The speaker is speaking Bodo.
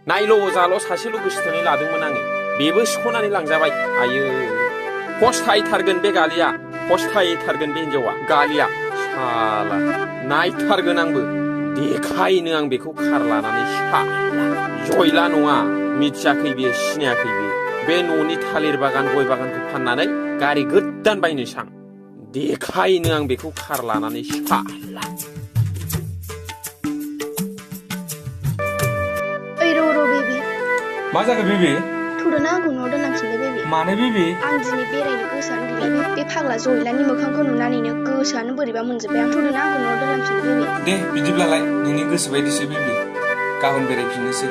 नायल' जाल' सासेल' गोसोथोनाय लादोंमोन आङो बेबो सिख'नानै लांजाबाय आयो फस्थायथारगोन बे गालिया फस्थायथारगोन बे हिनजावा गालिया साला नायथारगोन आंबो देखायनो आं बेखौ खार लानानै साला जयला नङा मिथियाखै बियो सिनायाखै बियो बे न'नि थालिर बागान गय बागानखौ फाननानै गारि गोदान बायनो सां देखायनो आं बेखौ खार लानानै साला ओइ र' बेबि मा जाखो बेबि थुदोना आंखौ न'आव दोनलांफिनदो बेबि मानो बेबि आं दिनै बेरायनो गोसोआनो गैला बे फाग्ला जयलानि मोखांखौ नुनानैनो गोसोआनो बोरैबा मोनजोब्बाय आं थुदोना आंखौ न'आव दोनलांफिनदो बेबि दे बिदिब्लालाय नोंनि गोसो बायदिसो बेबि गाबोन बेरायफिननोसै